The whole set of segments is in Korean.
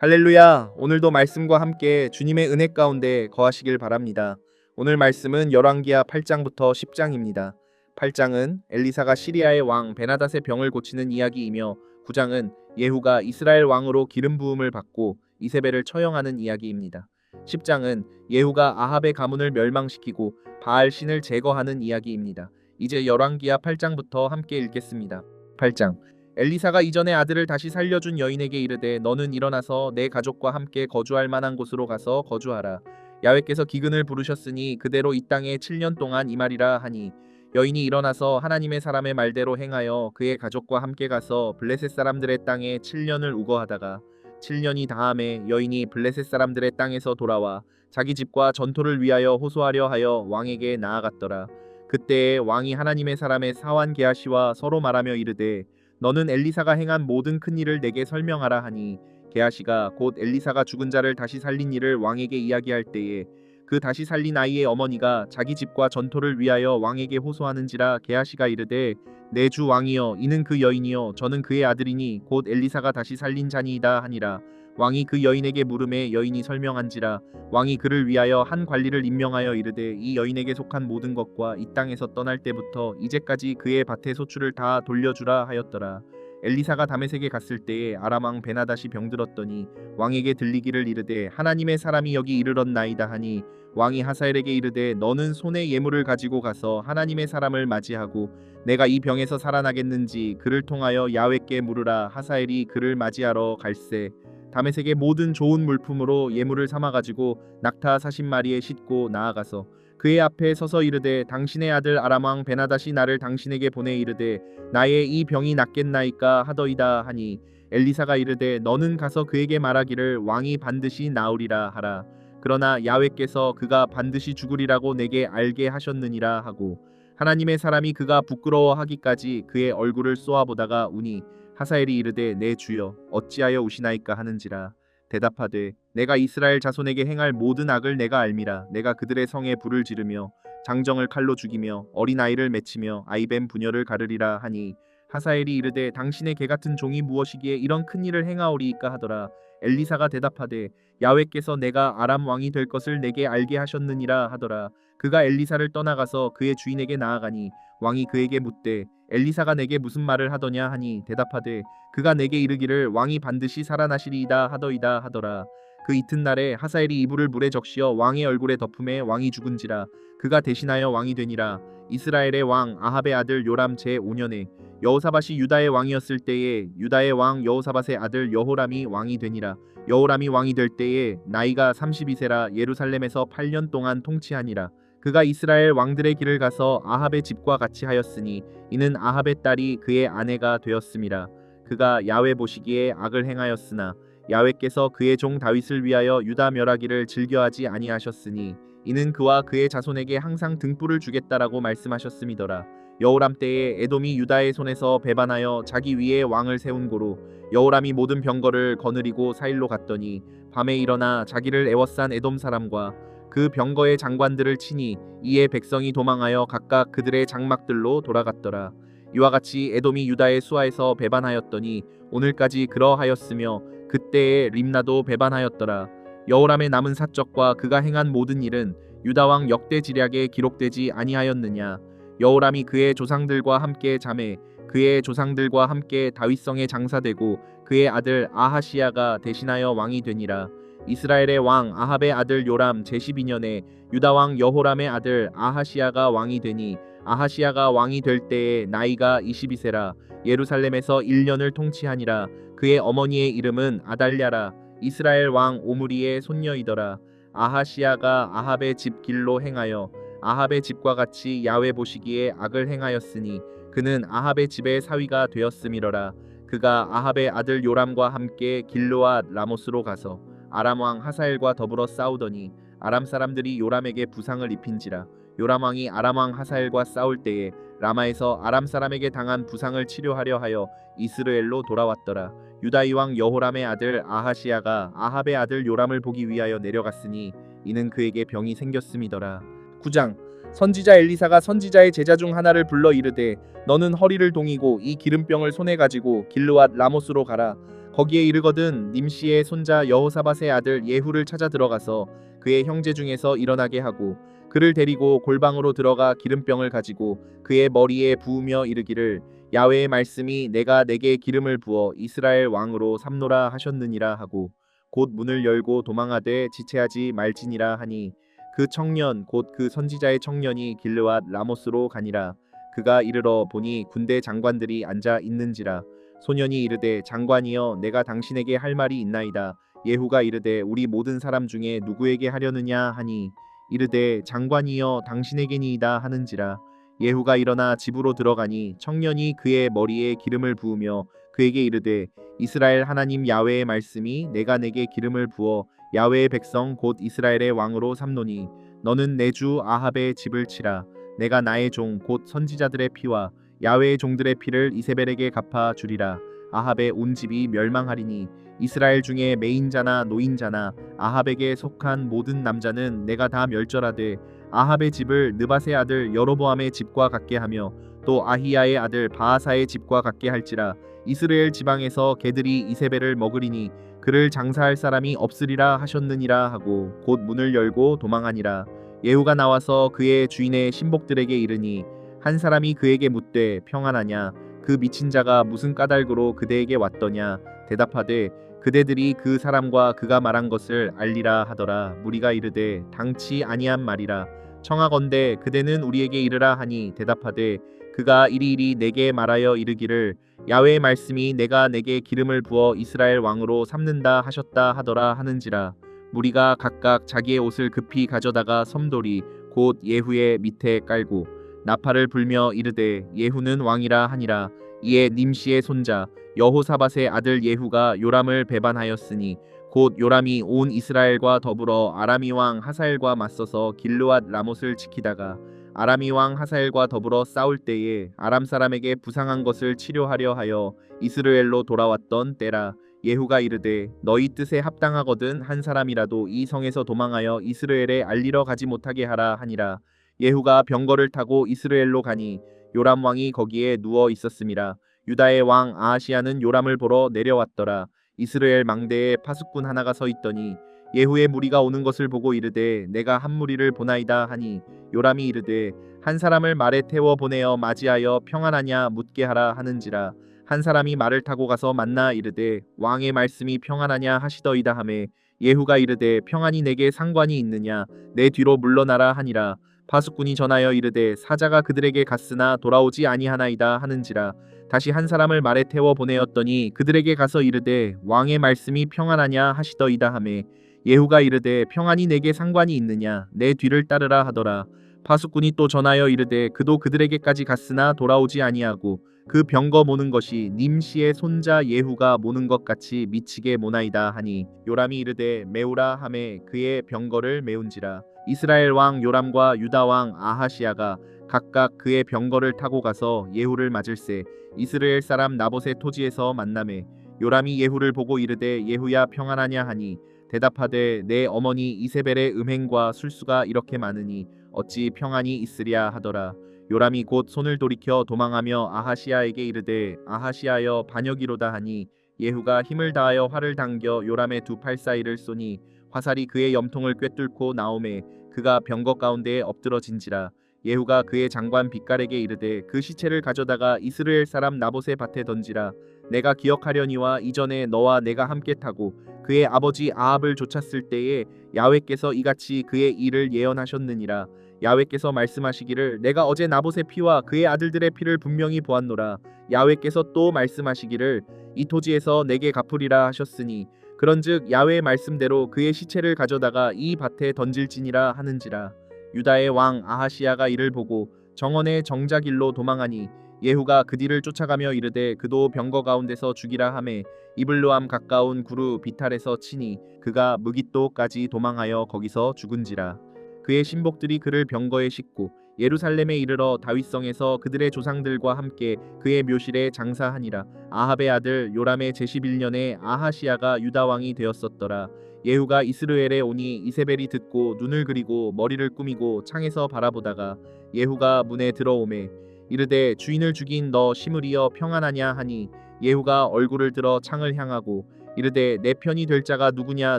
할렐루야! 오늘도 말씀과 함께 주님의 은혜 가운데 거하시길 바랍니다. 오늘 말씀은 열왕기하 8장부터 10장입니다. 8장은 엘리사가 시리아의 왕 베나닷의 병을 고치는 이야기이며 9장은 예후가 이스라엘 왕으로 기름 부음을 받고 이세벨을 처형하는 이야기입니다. 10장은 예후가 아합의 가문을 멸망시키고 바알 신을 제거하는 이야기입니다. 이제 열왕기하 8장부터 함께 읽겠습니다. 8장 엘리사가 이전에 아들을 다시 살려준 여인에게 이르되 너는 일어나서 내 가족과 함께 거주할 만한 곳으로 가서 거주하라. 야훼께서 기근을 부르셨으니 그대로 이 땅에 7년 동안 임하리라 하니 여인이 일어나서 하나님의 사람의 말대로 행하여 그의 가족과 함께 가서 블레셋 사람들의 땅에 7년을 우거하다가 7년이 다함에 여인이 블레셋 사람들의 땅에서 돌아와 자기 집과 전토를 위하여 호소하려 하여 왕에게 나아갔더라. 그때에 왕이 하나님의 사람의 사환 게하시와 서로 말하며 이르되 너는 엘리사가 행한 모든 큰 일을 내게 설명하라 하니 게하시가 곧 엘리사가 죽은 자를 다시 살린 일을 왕에게 이야기할 때에 그 다시 살린 아이의 어머니가 자기 집과 전토를 위하여 왕에게 호소하는지라 게하시가 이르되 내 주 왕이여 이는 그 여인이요 저는 그의 아들이니 곧 엘리사가 다시 살린 자니이다 하니라. 왕이 그 여인에게 물음에 여인이 설명한지라. 왕이 그를 위하여 한 관리를 임명하여 이르되 이 여인에게 속한 모든 것과 이 땅에서 떠날 때부터 이제까지 그의 밭의 소출을 다 돌려주라 하였더라. 엘리사가 다메섹에 갔을 때에 아람 왕 베나닷이 병들었더니 왕에게 들리기를 이르되 하나님의 사람이 여기 이르렀나이다 하니 왕이 하사엘에게 이르되 너는 손에 예물을 가지고 가서 하나님의 사람을 맞이하고 내가 이 병에서 살아나겠는지 그를 통하여 야훼께 물으라. 하사엘이 그를 맞이하러 갈새 다메섹의 모든 좋은 물품으로 예물을 삼아 가지고 낙타 40마리에 싣고 나아가서 그의 앞에 서서 이르되 당신의 아들 아람 왕 베나닷이 나를 당신에게 보내 이르되 나의 이 병이 낫겠나이까 하더이다 하니 엘리사가 이르되 너는 가서 그에게 말하기를 왕이 반드시 나으리라 하라. 그러나 야훼께서 그가 반드시 죽으리라고 내게 알게 하셨느니라 하고 하나님의 사람이 그가 부끄러워하기까지 그의 얼굴을 쏘아보다가 우니 하사엘이 이르되 내 주여 어찌하여 우시나이까 하는지라. 대답하되 내가 이스라엘 자손에게 행할 모든 악을 내가 알미라. 내가 그들의 성에 불을 지르며 장정을 칼로 죽이며 어린아이를 맺히며 아이뱀 부녀를 가르리라 하니 하사엘이 이르되 당신의 개같은 종이 무엇이기에 이런 큰 일을 행하오리이까 하더라. 엘리사가 대답하되 야훼께서 내가 아람 왕이 될 것을 내게 알게 하셨느니라 하더라. 그가 엘리사를 떠나가서 그의 주인에게 나아가니 왕이 그에게 묻되 엘리사가 내게 무슨 말을 하더냐 하니 대답하되 그가 내게 이르기를 왕이 반드시 살아나시리이다 하더이다 하더라. 그 이튿날에 하사엘이 이불을 물에 적시어 왕의 얼굴에 덮음에 왕이 죽은지라. 그가 대신하여 왕이 되니라. 이스라엘의 왕 아합의 아들 요람 제5년에 여호사밧이 유다의 왕이었을 때에 유다의 왕 여호사밧의 아들 여호람이 왕이 되니라. 여호람이 왕이 될 때에 나이가 32세라 예루살렘에서 8년 동안 통치하니라. 그가 이스라엘 왕들의 길을 가서 아합의 집과 같이 하였으니 이는 아합의 딸이 그의 아내가 되었음이라. 그가 야훼 보시기에 악을 행하였으나 야훼께서 그의 종 다윗을 위하여 유다 멸하기를 즐겨하지 아니하셨으니 이는 그와 그의 자손에게 항상 등불을 주겠다라고 말씀하셨음이더라. 여호람 때에 에돔이 유다의 손에서 배반하여 자기 위에 왕을 세운 고로 여호람이 모든 병거를 거느리고 사일로 갔더니 밤에 일어나 자기를 애워싼 에돔 사람과 그 병거의 장관들을 치니 이에 백성이 도망하여 각각 그들의 장막들로 돌아갔더라. 이와 같이 에돔이 유다의 수하에서 배반하였더니 오늘까지 그러하였으며 그때에 림나도 배반하였더라. 여호람의 남은 사적과 그가 행한 모든 일은 유다 왕 역대지략에 기록되지 아니하였느냐. 여호람이 그의 조상들과 함께 잠에 그의 조상들과 함께 다윗성에 장사되고 그의 아들 아하시야가 대신하여 왕이 되니라. 이스라엘의 왕 아합의 아들 요람 제12년에 유다 왕 여호람의 아들 아하시야가 왕이 되니 아하시야가 왕이 될 때에 나이가 22세라 예루살렘에서 1년을 통치하니라. 그의 어머니의 이름은 아달랴라. 이스라엘 왕 오므리의 손녀이더라. 아하시야가 아합의 집 길로 행하여 아합의 집과 같이 야훼 보시기에 악을 행하였으니 그는 아합의 집의 사위가 되었음이러라. 그가 아합의 아들 요람과 함께 길르앗 라모스로 가서 아람 왕 하사엘과 더불어 싸우더니 아람 사람들이 요람에게 부상을 입힌지라. 요람 왕이 아람 왕 하사엘과 싸울 때에 라마에서 아람 사람에게 당한 부상을 치료하려 하여 이스르엘로 돌아왔더라. 유다의 왕 여호람의 아들 아하시야가 아합의 아들 요람을 보기 위하여 내려갔으니 이는 그에게 병이 생겼음이더라. 9장 선지자 엘리사가 선지자의 제자 중 하나를 불러 이르되 너는 허리를 동이고 이 기름병을 손에 가지고 길르앗 라모스로 가라. 거기에 이르거든 님시의 손자 여호사밧의 아들 예후를 찾아 들어가서 그의 형제 중에서 일어나게 하고 그를 데리고 골방으로 들어가 기름병을 가지고 그의 머리에 부으며 이르기를 야훼의 말씀이 내가 내게 기름을 부어 이스라엘 왕으로 삼노라 하셨느니라 하고 곧 문을 열고 도망하되 지체하지 말지니라 하니 그 청년 곧 그 선지자의 청년이 길르앗 라모스로 가니라. 그가 이르러 보니 군대 장관들이 앉아 있는지라. 소년이 이르되 장관이여 내가 당신에게 할 말이 있나이다. 예후가 이르되 우리 모든 사람 중에 누구에게 하려느냐 하니 이르되 장관이여 당신에게니이다 하는지라. 예후가 일어나 집으로 들어가니 청년이 그의 머리에 기름을 부으며 그에게 이르되 이스라엘 하나님 야훼의 말씀이 내가 내게 기름을 부어 야훼의 백성 곧 이스라엘의 왕으로 삼노니 너는 내 주 아합의 집을 치라. 내가 나의 종 곧 선지자들의 피와 야훼의 종들의 피를 이세벨에게 갚아 주리라. 아합의 온 집이 멸망하리니 이스라엘 중에 매인자나 노인자나 아합에게 속한 모든 남자는 내가 다 멸절하되 아합의 집을 느밧의 아들 여로보암의 집과 같게 하며 또 아히야의 아들 바하사의 집과 같게 할지라. 이스라엘 지방에서 개들이 이세벨을 먹으리니 그를 장사할 사람이 없으리라 하셨느니라 하고 곧 문을 열고 도망하니라. 예후가 나와서 그의 주인의 신복들에게 이르니 한 사람이 그에게 묻되 평안하냐 그 미친 자가 무슨 까닭으로 그대에게 왔더냐 대답하되 그대들이 그 사람과 그가 말한 것을 알리라 하더라. 무리가 이르되 당치 아니한 말이라. 청하건대 그대는 우리에게 이르라 하니 대답하되 그가 이리이리 내게 말하여 이르기를 야훼의 말씀이 내가 내게 기름을 부어 이스라엘 왕으로 삼는다 하셨다 하더라 하는지라. 무리가 각각 자기의 옷을 급히 가져다가 섬돌이 곧 예후의 밑에 깔고 나팔을 불며 이르되 예후는 왕이라 하니라. 이에 님시의 손자 여호사밧의 아들 예후가 요람을 배반하였으니 곧 요람이 온 이스라엘과 더불어 아람이 왕 하사엘과 맞서서 길르앗 라못을 지키다가 아람이 왕 하사엘과 더불어 싸울 때에 아람 사람에게 부상한 것을 치료하려 하여 이스라엘로 돌아왔던 때라. 예후가 이르되 너희 뜻에 합당하거든 한 사람이라도 이 성에서 도망하여 이스라엘에 알리러 가지 못하게 하라 하니라. 예후가 병거를 타고 이스라엘로 가니 요람 왕이 거기에 누워 있었음이라. 유다의 왕 아하시야는 요람을 보러 내려왔더라. 이스라엘 망대에 파수꾼 하나가 서 있더니 예후의 무리가 오는 것을 보고 이르되 내가 한 무리를 보나이다 하니 요람이 이르되 한 사람을 말에 태워 보내어 맞이하여 평안하냐 묻게 하라 하는지라. 한 사람이 말을 타고 가서 만나 이르되 왕의 말씀이 평안하냐 하시더이다 하매 예후가 이르되 평안이 내게 상관이 있느냐 내 뒤로 물러나라 하니라. 파수꾼이 전하여 이르되 사자가 그들에게 갔으나 돌아오지 아니하나이다 하는지라. 다시 한 사람을 말에 태워 보내었더니 그들에게 가서 이르되 왕의 말씀이 평안하냐 하시더이다 하매 예후가 이르되 평안이 내게 상관이 있느냐 내 뒤를 따르라 하더라. 파수꾼이 또 전하여 이르되 그도 그들에게까지 갔으나 돌아오지 아니하고 그 병거 모는 것이 님시의 손자 예후가 모는 것 같이 미치게 모나이다 하니 요람이 이르되 메우라 하매 그의 병거를 메운지라. 이스라엘 왕 요람과 유다 왕 아하시야가 각각 그의 병거를 타고 가서 예후를 맞을세 이스라엘 사람 나봇의 토지에서 만나매 요람이 예후를 보고 이르되 예후야 평안하냐 하니 대답하되 내 어머니 이세벨의 음행과 술수가 이렇게 많으니 어찌 평안이 있으랴 하더라. 요람이 곧 손을 돌이켜 도망하며 아하시야에게 이르되 아하시야여 반역이로다 하니 예후가 힘을 다하여 활을 당겨 요람의 두 팔 사이를 쏘니 화살이 그의 염통을 꿰뚫고 나오매 그가 병거 가운데에 엎드러진지라. 예후가 그의 장관 빗갈에게 이르되 그 시체를 가져다가 이스라엘 사람 나봇의 밭에 던지라. 내가 기억하려니와 이전에 너와 내가 함께 타고 그의 아버지 아합을 쫓았을 때에 야훼께서 이같이 그의 일을 예언하셨느니라. 야훼께서 말씀하시기를 내가 어제 나봇의 피와 그의 아들들의 피를 분명히 보았노라. 야훼께서 또 말씀하시기를 이 토지에서 내게 갚으리라 하셨으니 그런즉 야훼의 말씀대로 그의 시체를 가져다가 이 밭에 던질지니라 하는지라. 유다의 왕 아하시야가 이를 보고 정원의 정자길로 도망하니 예후가 그 뒤를 쫓아가며 이르되 그도 병거 가운데서 죽이라 하매 이블루암 가까운 구루 비탈에서 치니 그가 무깃도까지 도망하여 거기서 죽은지라. 그의 신복들이 그를 병거에 싣고 예루살렘에 이르러 다윗성에서 그들의 조상들과 함께 그의 묘실에 장사하니라. 아합의 아들 요람의 제11년에 아하시야가 유다 왕이 되었었더라. 예후가 이스라엘에 오니 이세벨이 듣고 눈을 그리고 머리를 꾸미고 창에서 바라보다가 예후가 문에 들어오매 이르되 주인을 죽인 너 시므리여 평안하냐 하니 예후가 얼굴을 들어 창을 향하고 이르되 내 편이 될 자가 누구냐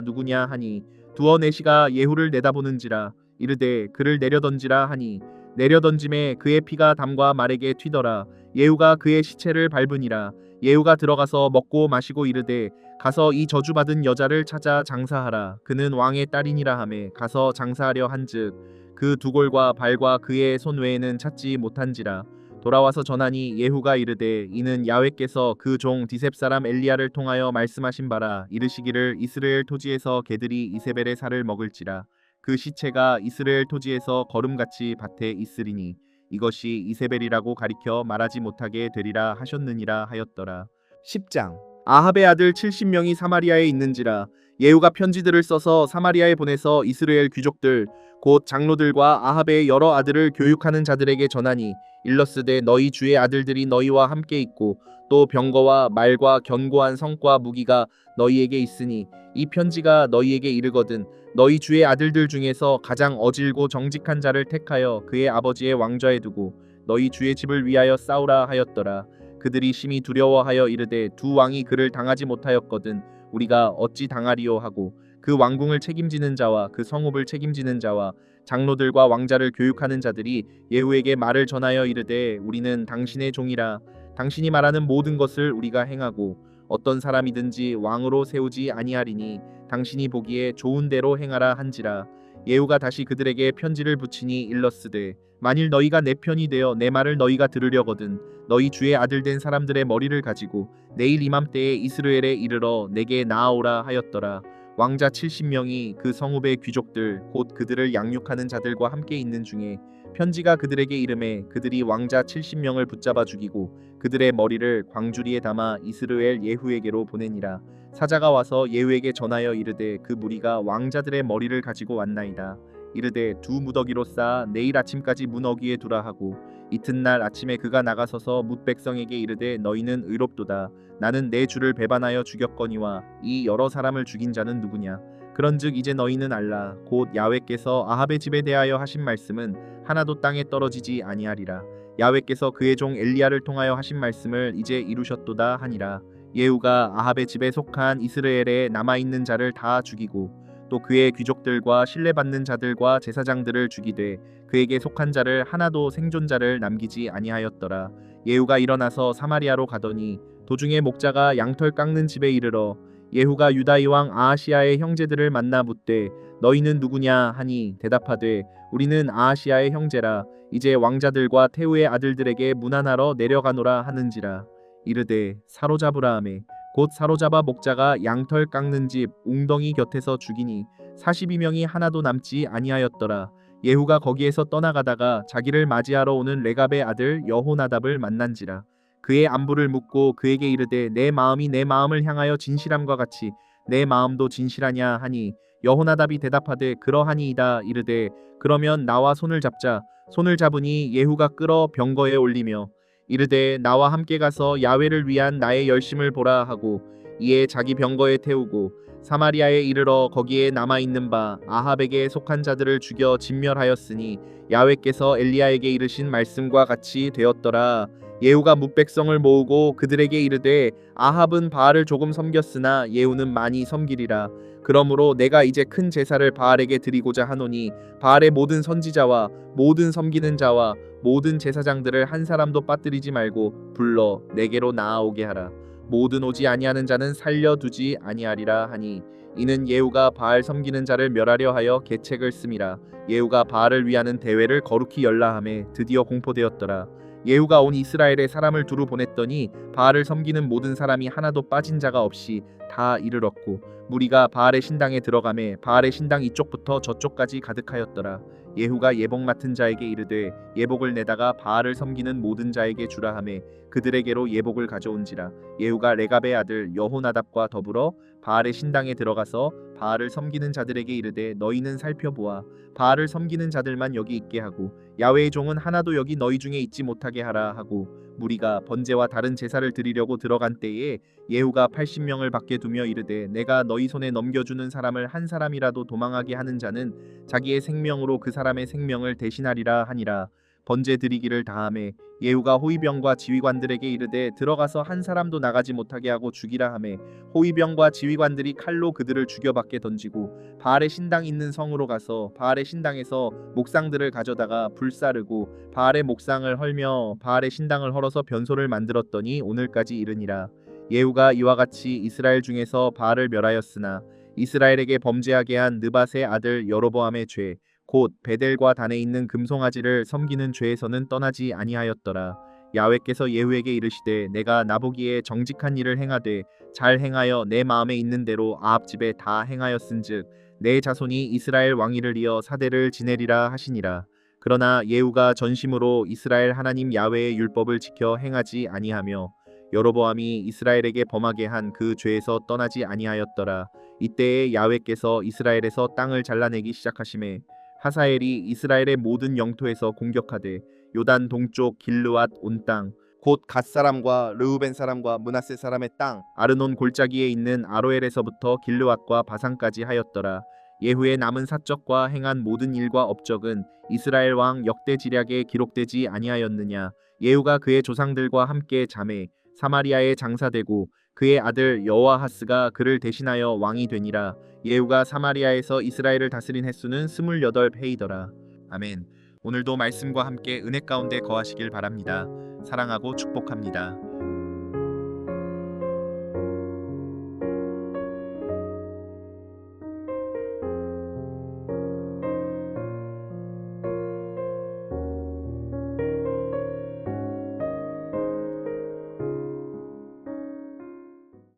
누구냐 하니 두어 내시가 예후를 내다보는지라. 이르되 그를 내려던지라 하니 내려던짐에 그의 피가 담과 말에게 튀더라. 예후가 그의 시체를 밟으니라. 예후가 들어가서 먹고 마시고 이르되 가서 이 저주받은 여자를 찾아 장사하라. 그는 왕의 딸이니라 하매 가서 장사하려 한즉 그 두골과 발과 그의 손 외에는 찾지 못한지라. 돌아와서 전하니 예후가 이르되 이는 야훼께서 그 종 디셉 사람 엘리야를 통하여 말씀하신 바라. 이르시기를 이스라엘 토지에서 개들이 이세벨의 살을 먹을지라. 그 시체가 이스라엘 토지에서 거름같이 밭에 있으리니 이것이 이세벨이라고 가리켜 말하지 못하게 되리라 하셨느니라 하였더라. 10장. 아합의 아들 70명이 사마리아에 있는지라. 예후가 편지들을 써서 사마리아에 보내서 이스라엘 귀족들 곧 장로들과 아합의 여러 아들을 교육하는 자들에게 전하니 일러스되 너희 주의 아들들이 너희와 함께 있고 또 병거와 말과 견고한 성과 무기가 너희에게 있으니 이 편지가 너희에게 이르거든 너희 주의 아들들 중에서 가장 어질고 정직한 자를 택하여 그의 아버지의 왕좌에 두고 너희 주의 집을 위하여 싸우라 하였더라. 그들이 심히 두려워하여 이르되 두 왕이 그를 당하지 못하였거든 우리가 어찌 당하리요 하고 그 왕궁을 책임지는 자와 그 성읍을 책임지는 자와 장로들과 왕자를 교육하는 자들이 예후에게 말을 전하여 이르되 우리는 당신의 종이라. 당신이 말하는 모든 것을 우리가 행하고 어떤 사람이든지 왕으로 세우지 아니하리니 당신이 보기에 좋은 대로 행하라 한지라. 예후가 다시 그들에게 편지를 붙이니 일러스되 만일 너희가 내 편이 되어 내 말을 너희가 들으려거든 너희 주의 아들 된 사람들의 머리를 가지고 내일 이맘때에 이스라엘에 이르러 내게 나아오라 하였더라. 왕자 70명이 그 성읍의 귀족들 곧 그들을 양육하는 자들과 함께 있는 중에 편지가 그들에게 이름에 그들이 왕자 70명을 붙잡아 죽이고 그들의 머리를 광주리에 담아 이스라엘 예후에게로 보내니라. 사자가 와서 예후에게 전하여 이르되 그 무리가 왕자들의 머리를 가지고 왔나이다. 이르되 두 무더기로 쌓아 내일 아침까지 문 어귀에 두라 하고 이튿날 아침에 그가 나가서서 뭇 백성에게 이르되 너희는 의롭도다. 나는 내 주를 배반하여 죽였거니와 이 여러 사람을 죽인 자는 누구냐. 그런즉 이제 너희는 알라. 곧 야훼께서 아합의 집에 대하여 하신 말씀은 하나도 땅에 떨어지지 아니하리라. 야훼께서 그의 종 엘리야를 통하여 하신 말씀을 이제 이루셨도다 하니라. 예후가 아합의 집에 속한 이스라엘에 남아있는 자를 다 죽이고 또 그의 귀족들과 신뢰받는 자들과 제사장들을 죽이되 그에게 속한 자를 하나도 생존자를 남기지 아니하였더라. 예후가 일어나서 사마리아로 가더니 도중에 목자가 양털 깎는 집에 이르러 예후가 유다의 왕 아하시아의 형제들을 만나 묻되 너희는 누구냐 하니 대답하되 우리는 아하시아의 형제라. 이제 왕자들과 태후의 아들들에게 문안하러 내려가노라 하는지라. 이르되 사로잡으라 하매 곧 사로잡아 목자가 양털 깎는 집 웅덩이 곁에서 죽이니 42명이 하나도 남지 아니하였더라. 예후가 거기에서 떠나가다가 자기를 맞이하러 오는 레갑의 아들 여호나답을 만난지라. 그의 안부를 묻고 그에게 이르되 내 마음이 내 마음을 향하여 진실함과 같이 내 마음도 진실하냐 하니 여호나답이 대답하되 그러하니이다. 이르되 그러면 나와 손을 잡자. 손을 잡으니 예후가 끌어 병거에 올리며 이르되 나와 함께 가서 야훼를 위한 나의 열심을 보라 하고 이에 자기 병거에 태우고 사마리아에 이르러 거기에 남아있는 바 아합에게 속한 자들을 죽여 진멸하였으니 야훼께서 엘리야에게 이르신 말씀과 같이 되었더라. 예후가 뭇백성을 모으고 그들에게 이르되 아합은 바알을 조금 섬겼으나 예후는 많이 섬기리라. 그러므로 내가 이제 큰 제사를 바알에게 드리고자 하노니 바알의 모든 선지자와 모든 섬기는 자와 모든 제사장들을 한 사람도 빠뜨리지 말고 불러 내게로 나아오게 하라. 모든 오지 아니하는 자는 살려두지 아니하리라 하니 이는 예후가 바알 섬기는 자를 멸하려 하여 계책을 씀이라. 예후가 바알을 위하는 대회를 거룩히 열라하매 드디어 공포되었더라. 예후가 온 이스라엘에 사람을 두루 보냈더니 바알을 섬기는 모든 사람이 하나도 빠진 자가 없이 다 이르렀고 무리가 바알의 신당에 들어가매 바알의 신당 이쪽부터 저쪽까지 가득하였더라. 예후가 예복 맡은 자에게 이르되 예복을 내다가 바알을 섬기는 모든 자에게 주라 하매 그들에게로 예복을 가져온지라. 예후가 레갑의 아들 여호나답과 더불어 바알의 신당에 들어가서 바알을 섬기는 자들에게 이르되 너희는 살펴보아 바알을 섬기는 자들만 여기 있게 하고 야훼의 종은 하나도 여기 너희 중에 있지 못하게 하라 하고 무리가 번제와 다른 제사를 드리려고 들어간 때에 예후가 80명을 밖에 두며 이르되 내가 너희 손에 넘겨주는 사람을 한 사람이라도 도망하게 하는 자는 자기의 생명으로 그 사람의 생명을 대신하리라 하니라. 번제 드리기를 다하매 예후가 호위병과 지휘관들에게 이르되 들어가서 한 사람도 나가지 못하게 하고 죽이라 하매 호위병과 지휘관들이 칼로 그들을 죽여 밖에 던지고 바알의 신당 있는 성으로 가서 바알의 신당에서 목상들을 가져다가 불사르고 바알의 목상을 헐며 바알의 신당을 헐어서 변소를 만들었더니 오늘까지 이르니라. 예후가 이와 같이 이스라엘 중에서 바알을 멸하였으나 이스라엘에게 범죄하게 한 느밧의 아들 여로보암의 죄 곧 베델과 단에 있는 금송아지를 섬기는 죄에서는 떠나지 아니하였더라. 야훼께서 예후에게 이르시되 내가 나보기에 정직한 일을 행하되 잘 행하여 내 마음에 있는 대로 아합 집에 다 행하였은즉 내 자손이 이스라엘 왕위를 이어 사대를 지내리라 하시니라. 그러나 예후가 전심으로 이스라엘 하나님 야훼의 율법을 지켜 행하지 아니하며 여로보암이 이스라엘에게 범하게 한 그 죄에서 떠나지 아니하였더라. 이때에 야훼께서 이스라엘에서 땅을 잘라내기 시작하심에 하사엘이 이스라엘의 모든 영토에서 공격하되 요단 동쪽 길르앗 온 땅 곧 갓 사람과 르우벤 사람과 므낫세 사람의 땅 아르논 골짜기에 있는 아로엘에서부터 길르앗과 바산까지 하였더라. 예후의 남은 사적과 행한 모든 일과 업적은 이스라엘 왕 역대지략에 기록되지 아니하였느냐. 예후가 그의 조상들과 함께 잠에 사마리아에 장사되고 그의 아들 여호아하스가 그를 대신하여 왕이 되니라. 예후가 사마리아에서 이스라엘을 다스린 횟수는 28회이더라. 아멘. 오늘도 말씀과 함께 은혜 가운데 거하시길 바랍니다. 사랑하고 축복합니다.